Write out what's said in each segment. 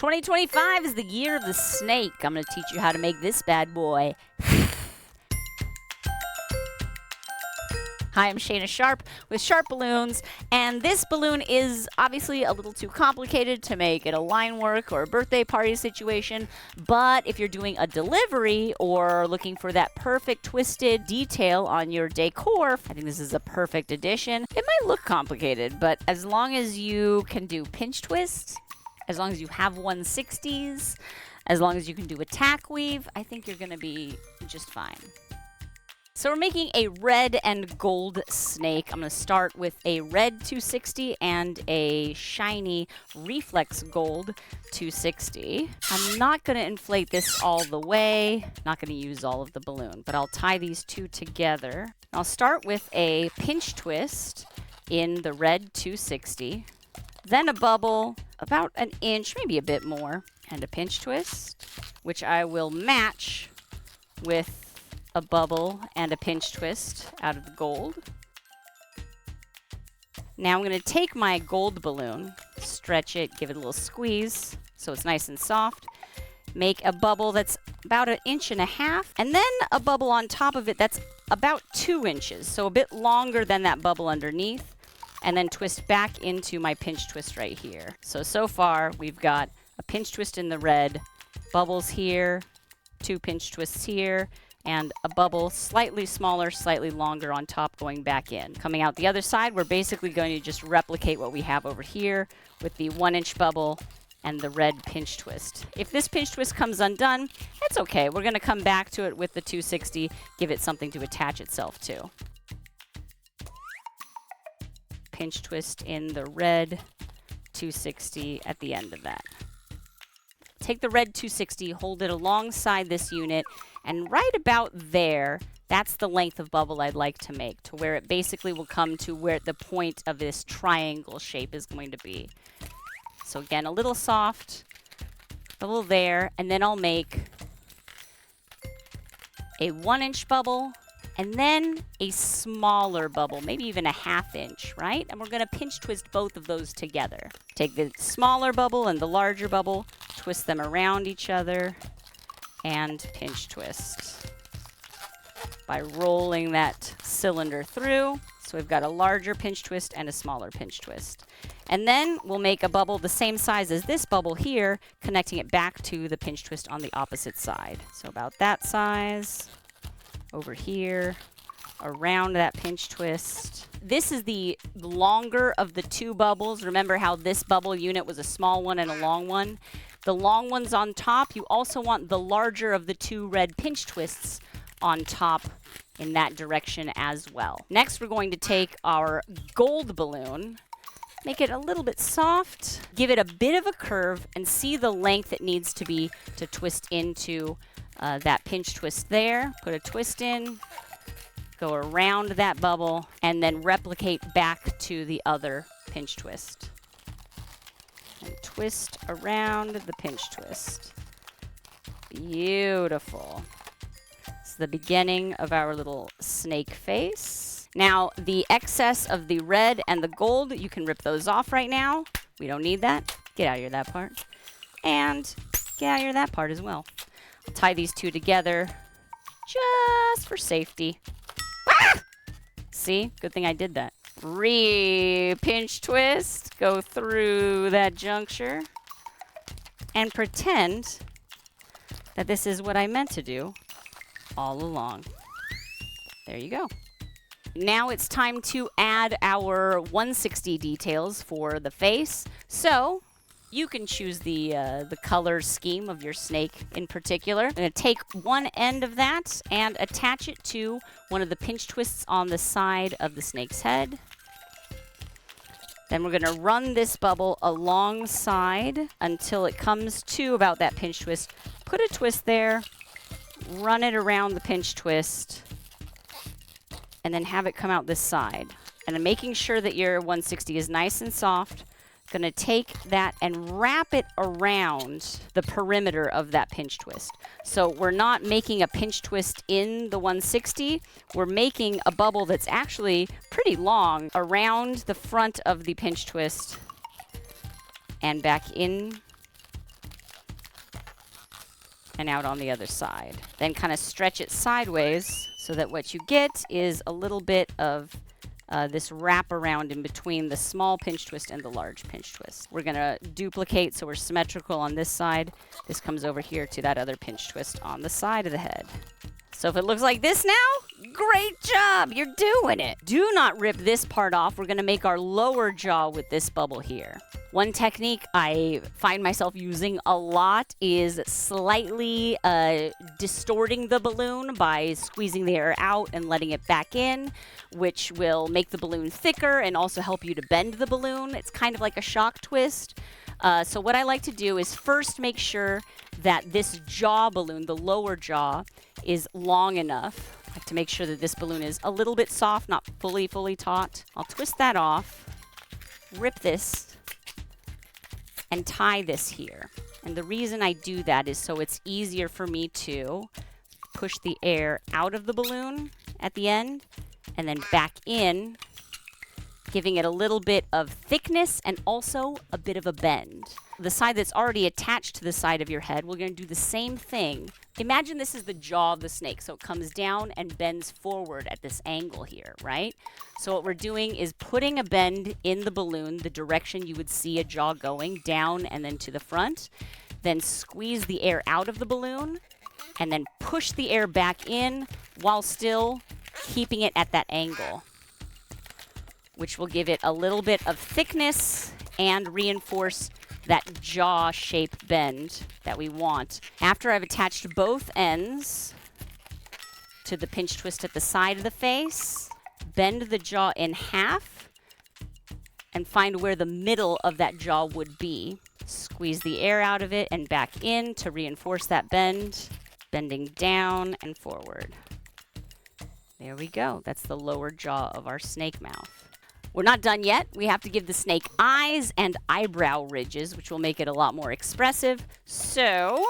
2025 is the year of the snake. I'm going to teach you how to make this bad boy. Hi, I'm Shana Sharp with Sharp Balloons, and this balloon is obviously a little too complicated to make at a line work or a birthday party situation, but if you're doing a delivery or looking for that perfect twisted detail on your decor, I think this is a perfect addition. It might look complicated, but as long as you can do pinch twists, as long as you have 160s, as long as you can do a tack weave, I think you're going to be just fine. So we're making a red and gold snake. I'm going to start with a red 260 and a shiny reflex gold 260. I'm not going to inflate this all the way. Not going to use all of the balloon, but I'll tie these two together. I'll start with a pinch twist in the red 260, then a bubble about an inch, maybe a bit more, and a pinch twist, which I will match with a bubble and a pinch twist out of the gold. Now I'm going to take my gold balloon, stretch it, give it a little squeeze so it's nice and soft, make a bubble that's about 1.5 inches, and then a bubble on top of it that's about 2 inches, so a bit longer than that bubble underneath, and then twist back into my pinch twist right here. So far we've got a pinch twist in the red, bubbles here, 2 pinch twists here, and a bubble slightly smaller, slightly longer on top going back in. Coming out the other side, we're basically going to just replicate what we have over here with the 1-inch bubble and the red pinch twist. If this pinch twist comes undone, that's okay. We're going to come back to it with the 260, give it something to attach itself to. Pinch twist in the red 260 at the end of that. Take the red 260, hold it alongside this unit, and right about there, that's the length of bubble I'd like to make, to where it basically will come to where the point of this triangle shape is going to be. So again, a little soft, bubble there, and then I'll make a 1-inch bubble, and then a smaller bubble, maybe even a 1/2 inch, right? And we're going to pinch twist both of those together. Take the smaller bubble and the larger bubble, twist them around each other, and pinch twist by rolling that cylinder through. So we've got a larger pinch twist and a smaller pinch twist. And then we'll make a bubble the same size as this bubble here, connecting it back to the pinch twist on the opposite side. So about that size. Over here, around that pinch twist. This is the longer of the two bubbles. Remember how this bubble unit was a small one and a long one? The long one's on top. You also want the larger of the two red pinch twists on top in that direction as well. Next, we're going to take our gold balloon, make it a little bit soft, give it a bit of a curve, and see the length it needs to be to twist into that pinch twist there. Put a twist in, go around that bubble, and then replicate back to the other pinch twist. And twist around the pinch twist. Beautiful. It's the beginning of our little snake face. Now, the excess of the red and the gold, you can rip those off right now. We don't need that. Get out of here, that part. And get out of here, that part as well. I'll tie these two together just for safety. Ah! See? Good thing I did that. Pinch twist, go through that juncture, and pretend that this is what I meant to do all along. There you go. Now it's time to add our 160 details for the face. So you can choose the color scheme of your snake in particular. I'm going to take one end of that and attach it to one of the pinch twists on the side of the snake's head. Then we're going to run this bubble alongside until it comes to about that pinch twist. Put a twist there, run it around the pinch twist, and then have it come out this side. And I'm making sure that your 160 is nice and soft. Going to take that and wrap it around the perimeter of that pinch twist. So we're not making a pinch twist in the 160. We're making a bubble that's actually pretty long around the front of the pinch twist and back in and out on the other side. Then kind of stretch it sideways so that what you get is a little bit of this wrap around in between the small pinch twist and the large pinch twist. We're going to duplicate so we're symmetrical on this side. This comes over here to that other pinch twist on the side of the head. So if it looks like this now, great job, you're doing it. Do not rip this part off. We're gonna make our lower jaw with this bubble here. One technique I find myself using a lot is slightly distorting the balloon by squeezing the air out and letting it back in, which will make the balloon thicker and also help you to bend the balloon. It's kind of like a shock twist. So what I like to do is first make sure that this jaw balloon, the lower jaw, is long enough. I like to make sure that this balloon is a little bit soft, not fully taut. I'll twist that off, rip this, and tie this here. And the reason I do that is so it's easier for me to push the air out of the balloon at the end and then back in, giving it a little bit of thickness and also a bit of a bend. The side that's already attached to the side of your head, we're going to do the same thing. Imagine this is the jaw of the snake, so it comes down and bends forward at this angle here, right? So what we're doing is putting a bend in the balloon, the direction you would see a jaw going, down and then to the front. Then squeeze the air out of the balloon and then push the air back in while still keeping it at that angle, which will give it a little bit of thickness and reinforce that jaw shape bend that we want. After I've attached both ends to the pinch twist at the side of the face, bend the jaw in half and find where the middle of that jaw would be. Squeeze the air out of it and back in to reinforce that bend, bending down and forward. There we go. That's the lower jaw of our snake mouth. We're not done yet. We have to give the snake eyes and eyebrow ridges, which will make it a lot more expressive. So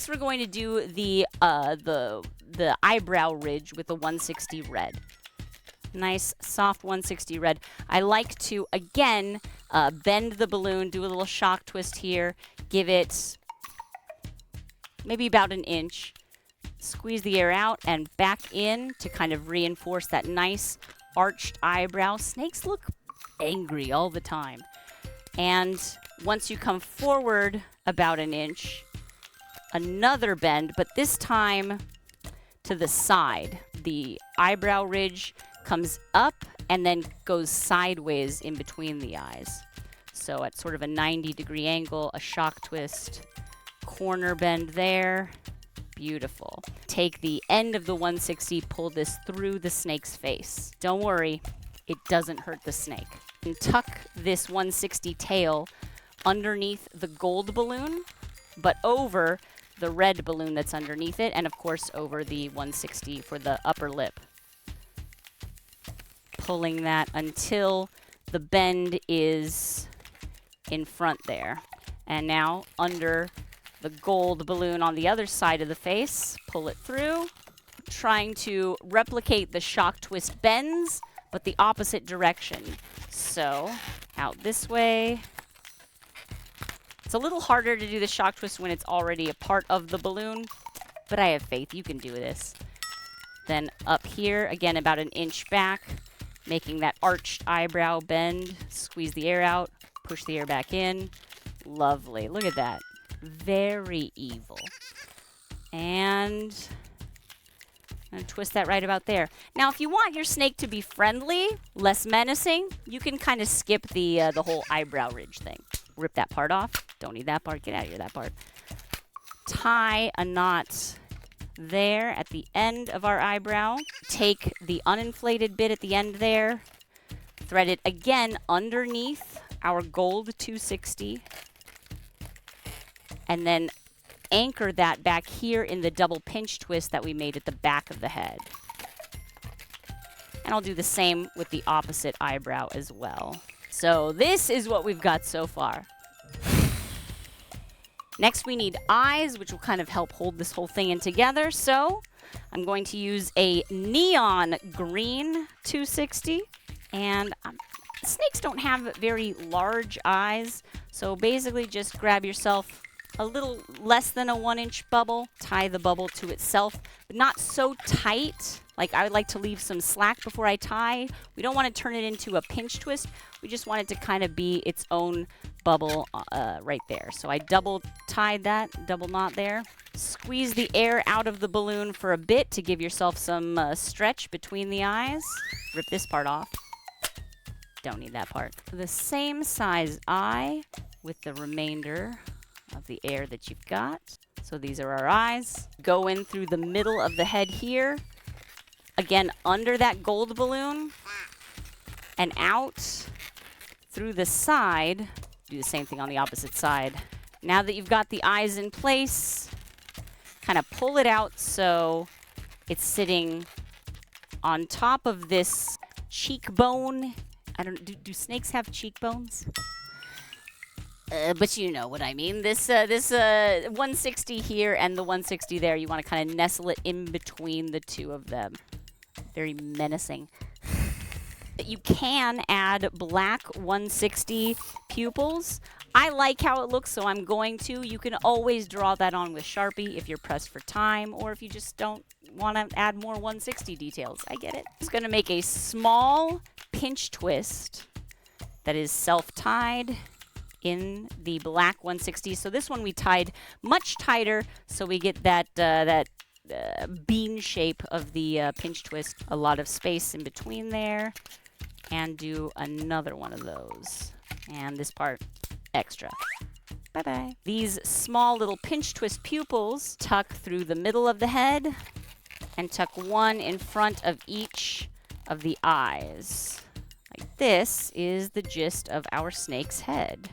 we're going to do the eyebrow ridge with the 160 red. Nice, soft 160 red. I like to, again, bend the balloon, do a little shock twist here, give it maybe about an inch. Squeeze the air out and back in to kind of reinforce that nice arched eyebrow. Snakes look angry all the time. And once you come forward about an inch, another bend, but this time to the side. The eyebrow ridge comes up and then goes sideways in between the eyes. So at sort of a 90-degree angle, a shock twist, corner bend there. Beautiful. Take the end of the 160, pull this through the snake's face. Don't worry, it doesn't hurt the snake. And tuck this 160 tail underneath the gold balloon, but over the red balloon that's underneath it, and of course over the 160 for the upper lip. Pulling that until the bend is in front there. And now under the gold balloon on the other side of the face, pull it through, trying to replicate the shock twist bends, but the opposite direction. So, out this way. It's a little harder to do the shock twist when it's already a part of the balloon, but I have faith you can do this. Then up here, again about an inch back, making that arched eyebrow bend, squeeze the air out, push the air back in. Lovely, look at that. Very evil. And I'm going to twist that right about there. Now, if you want your snake to be friendly, less menacing, you can kind of skip the whole eyebrow ridge thing. Rip that part off. Don't need that part. Get out of here, that part. Tie a knot there at the end of our eyebrow. Take the uninflated bit at the end there. Thread it again underneath our gold 260. And then anchor that back here in the double pinch twist that we made at the back of the head. And I'll do the same with the opposite eyebrow as well. So this is what we've got so far. Next we need eyes, which will kind of help hold this whole thing in together. So I'm going to use a neon green 260. And snakes don't have very large eyes. So basically just grab yourself a little less than a 1-inch bubble. Tie the bubble to itself, but not so tight. Like, I would like to leave some slack before I tie. We don't want to turn it into a pinch twist. We just want it to kind of be its own bubble right there. So I double tied that, double knot there. Squeeze the air out of the balloon for a bit to give yourself some stretch between the eyes. Rip this part off. Don't need that part. The same size eye with the remainder of the air that you've got. So these are our eyes. Go in through the middle of the head here. Again, under that gold balloon and out through the side. Do the same thing on the opposite side. Now that you've got the eyes in place, kind of pull it out so it's sitting on top of this cheekbone. I don't do snakes have cheekbones? But you know what I mean. This 160 here and the 160 there, you want to kind of nestle it in between the two of them. Very menacing. You can add black 160 pupils. I like how it looks, so I'm going to. You can always draw that on with Sharpie if you're pressed for time, or if you just don't want to add more 160 details. I get it. I'm just going to make a small pinch twist that is self-tied in the black 160. So this one we tied much tighter, so we get that bean shape of the pinch twist. A lot of space in between there. And do another one of those. And this part, extra. Bye-bye. These small little pinch twist pupils tuck through the middle of the head and tuck one in front of each of the eyes. Like this is the gist of our snake's head.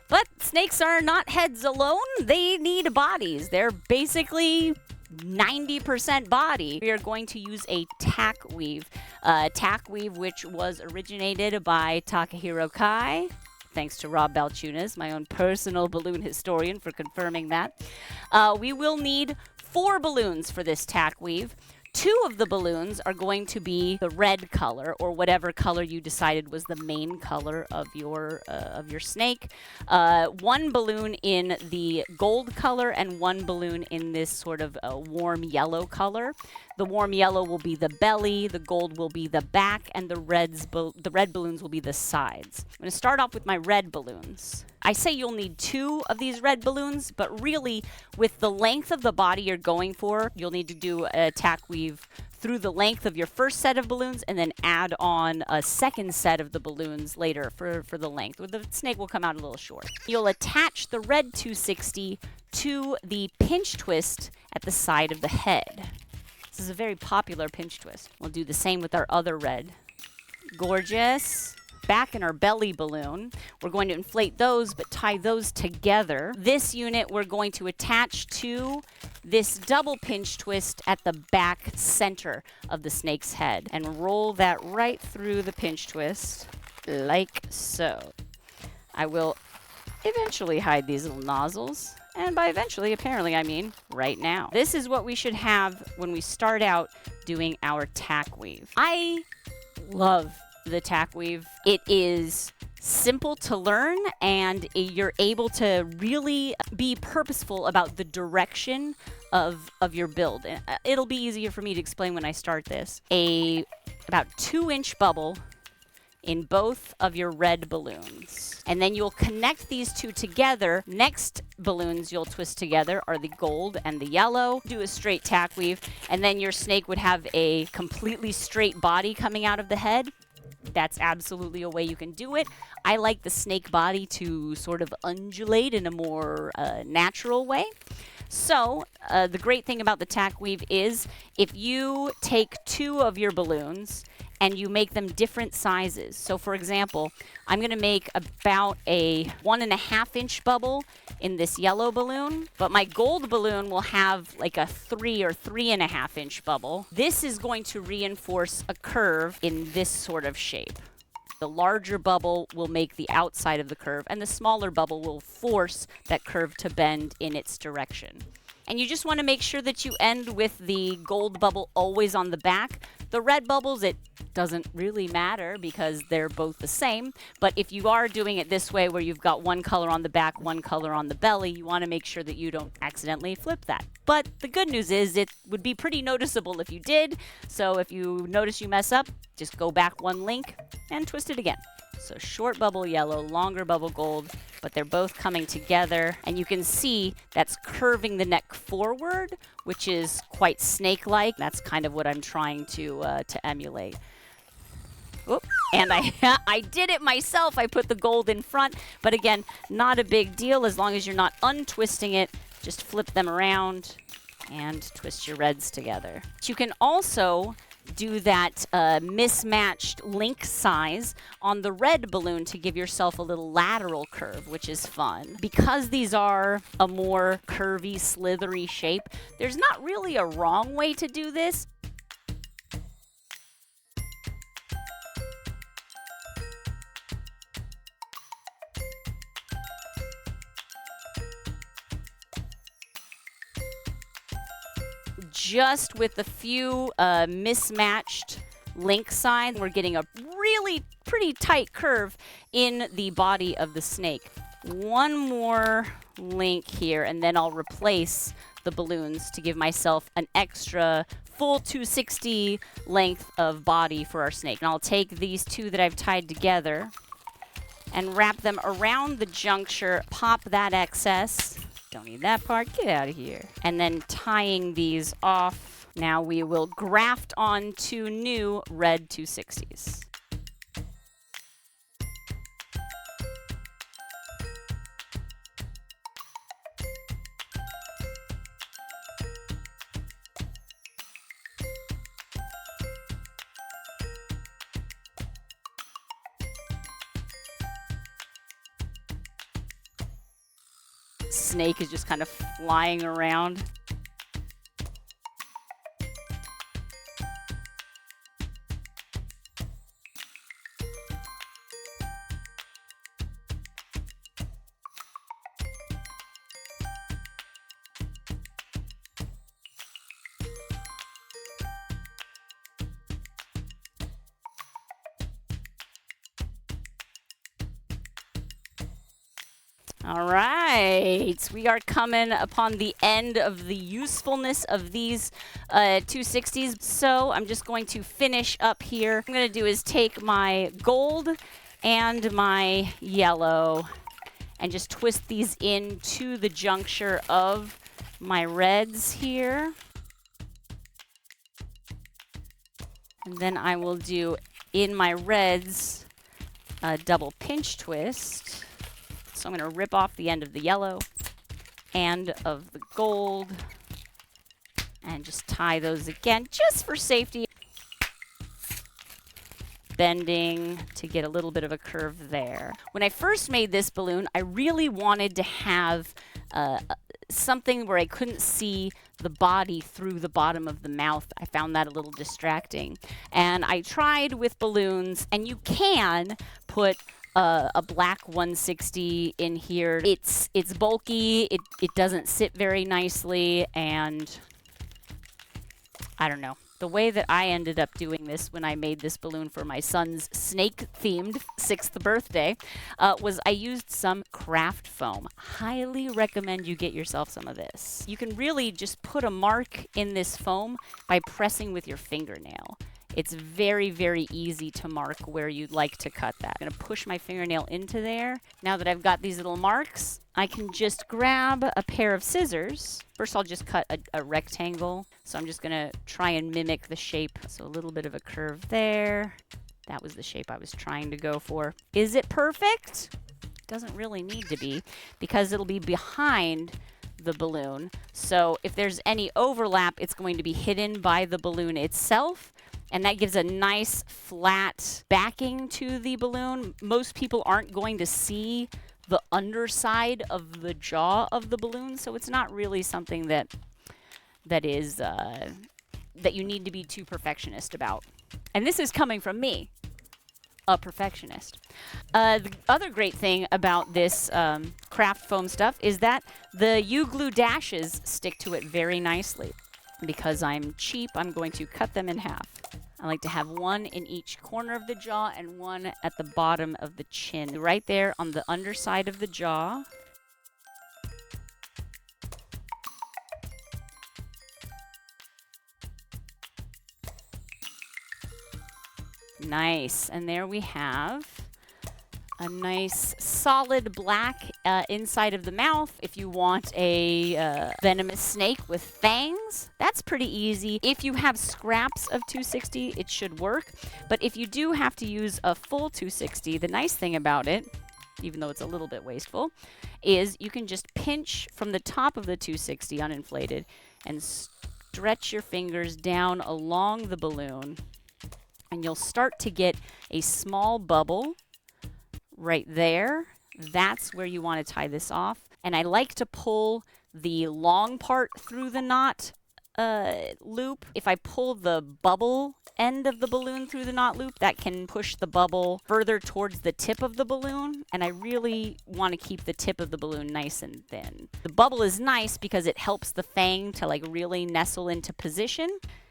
But snakes are not heads alone. They need bodies. They're basically 90% body. We are going to use a tack weave. Tack weave which was originated by Takahiro Kai. Thanks to Rob Balchunas, my own personal balloon historian, for confirming that. We will need 4 balloons for this tack weave. 2 of the balloons are going to be the red color, or whatever color you decided was the main color of your snake. 1 balloon in the gold color and 1 balloon in this sort of warm yellow color. The warm yellow will be the belly, the gold will be the back, and the red balloons will be the sides. I'm going to start off with my red balloons. I say you'll need 2 of these red balloons, but really, with the length of the body you're going for, you'll need to do a tack weave through the length of your first set of balloons and then add on a second set of the balloons later for the length. The snake will come out a little short. You'll attach the red 260 to the pinch twist at the side of the head. This is a very popular pinch twist. We'll do the same with our other red. Gorgeous. Back in our belly balloon, we're going to inflate those, but tie those together. This unit we're going to attach to this double pinch twist at the back center of the snake's head and roll that right through the pinch twist like so. I will eventually hide these little nozzles. And by eventually, apparently, I mean right now. This is what we should have when we start out doing our tack weave. I love the tack weave. It is simple to learn, and you're able to really be purposeful about the direction of your build. It'll be easier for me to explain when I start this. About 2-inch bubble in both of your red balloons. And then you'll connect these two together. Next balloons you'll twist together are the gold and the yellow. Do a straight tack weave, and then your snake would have a completely straight body coming out of the head. That's absolutely a way you can do it. I like the snake body to sort of undulate in a more natural way. So the great thing about the tack weave is if you take 2 of your balloons and you make them different sizes. So for example, I'm going to make about a 1.5-inch bubble in this yellow balloon, but my gold balloon will have like a 3 or 3.5-inch bubble. This is going to reinforce a curve in this sort of shape. The larger bubble will make the outside of the curve, and the smaller bubble will force that curve to bend in its direction. And you just want to make sure that you end with the gold bubble always on the back. The red bubbles, it doesn't really matter because they're both the same. But if you are doing it this way where you've got one color on the back, one color on the belly, you want to make sure that you don't accidentally flip that. But the good news is it would be pretty noticeable if you did. So if you notice you mess up, just go back one link and twist it again. So short bubble yellow, longer bubble gold, but they're both coming together. And you can see that's curving the neck forward, which is quite snake-like. That's kind of what I'm trying to emulate. Oop. And I did it myself. I put the gold in front. But again, not a big deal as long as you're not untwisting it. Just flip them around and twist your reds together. You can also do that mismatched link size on the red balloon to give yourself a little lateral curve, which is fun. Because these are a more curvy, slithery shape, there's not really a wrong way to do this. Just with a few mismatched link sides, we're getting a really pretty tight curve in the body of the snake. One more link here, and then I'll replace the balloons to give myself an extra full 260 length of body for our snake. And I'll take these two that I've tied together and wrap them around the juncture, pop that excess. Don't need that part, get out of here. And then tying these off, now we will graft on 2 new red 260s. Snake is just kind of flying around. All right, we are coming upon the end of the usefulness of these 260s. So I'm just going to finish up here. What I'm going to do is take my gold and my yellow and just twist these into the juncture of my reds here. And then I will do in my reds a double pinch twist. So I'm going to rip off the end of the yellow and of the gold and just tie those again just for safety. Bending to get a little bit of a curve there. When I first made this balloon, I really wanted to have something where I couldn't see the body through the bottom of the mouth. I found that a little distracting. And I tried with balloons, and you can put a black 160 in here. It's bulky, it doesn't sit very nicely, and I don't know. The way that I ended up doing this when I made this balloon for my son's snake-themed 6th birthday was I used some craft foam. Highly recommend you get yourself some of this. You can really just put a mark in this foam by pressing with your fingernail. It's very, very easy to mark where you'd like to cut that. I'm going to push my fingernail into there. Now that I've got these little marks, I can just grab a pair of scissors. First, I'll just cut a rectangle. So I'm just going to try and mimic the shape. So a little bit of a curve there. That was the shape I was trying to go for. Is it perfect? Doesn't really need to be because it'll be behind the balloon. So if there's any overlap, it's going to be hidden by the balloon itself. And that gives a nice flat backing to the balloon. Most people aren't going to see the underside of the jaw of the balloon, so it's not really something that you need to be too perfectionist about. And this is coming from me, a perfectionist. The other great thing about this craft foam stuff is that the U-glue dashes stick to it very nicely. Because I'm cheap, I'm going to cut them in half. I like to have one in each corner of the jaw and one at the bottom of the chin. Right there on the underside of the jaw. Nice. And there we have a nice solid black inside of the mouth. If you want a venomous snake with fangs, that's pretty easy. If you have scraps of 260, it should work. But if you do have to use a full 260, the nice thing about it, even though it's a little bit wasteful, is you can just pinch from the top of the 260 uninflated and stretch your fingers down along the balloon. And you'll start to get a small bubble right there. That's where you want to tie this off. And I like to pull the long part through the knot loop. If I pull the bubble end of the balloon through the knot loop, that can push the bubble further towards the tip of the balloon. And I really want to keep the tip of the balloon nice and thin. The bubble is nice because it helps the fang to like really nestle into position.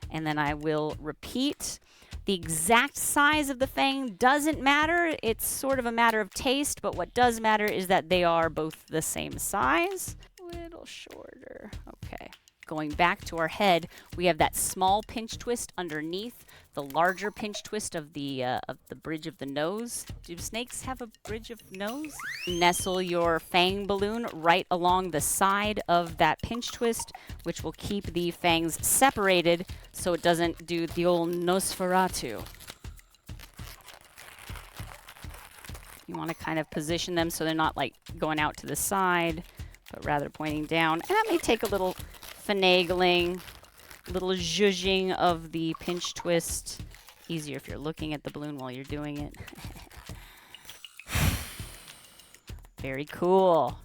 And then I will repeat. The exact size of the fang doesn't matter. It's sort of a matter of taste, but what does matter is that they are both the same size. A little shorter. Okay. Going back to our head, we have that small pinch twist underneath the larger pinch twist of the bridge of the nose. Do snakes have a bridge of nose? Nestle your fang balloon right along the side of that pinch twist, which will keep the fangs separated so it doesn't do the old Nosferatu. You want to kind of position them so they're not like going out to the side, but rather pointing down. And that may take a little finagling, little zhuzhing of the pinch twist. Easier if you're looking at the balloon while you're doing it. Very cool.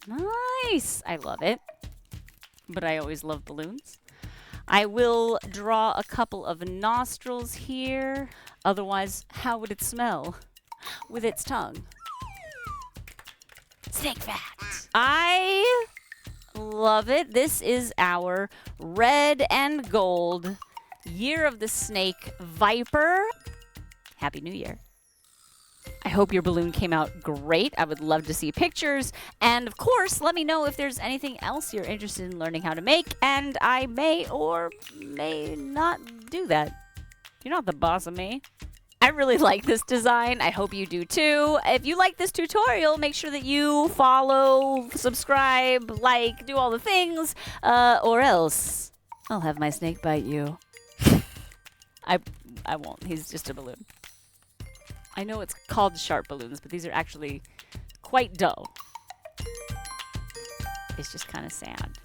Nice. I love it. But I always love balloons. I will draw a couple of nostrils here. Otherwise, how would it smell? With its tongue. Snake fact. I love it. This is our red and gold Year of the Snake Viper. Happy New Year. I hope your balloon came out great. I would love to see pictures. And of course, let me know if there's anything else you're interested in learning how to make. And I may or may not do that. You're not the boss of me. I really like this design. I hope you do too. If you like this tutorial, make sure that you follow, subscribe, like, do all the things, or else I'll have my snake bite you. I won't. He's just a balloon. I know it's called sharp balloons, but these are actually quite dull. It's just kind of sad.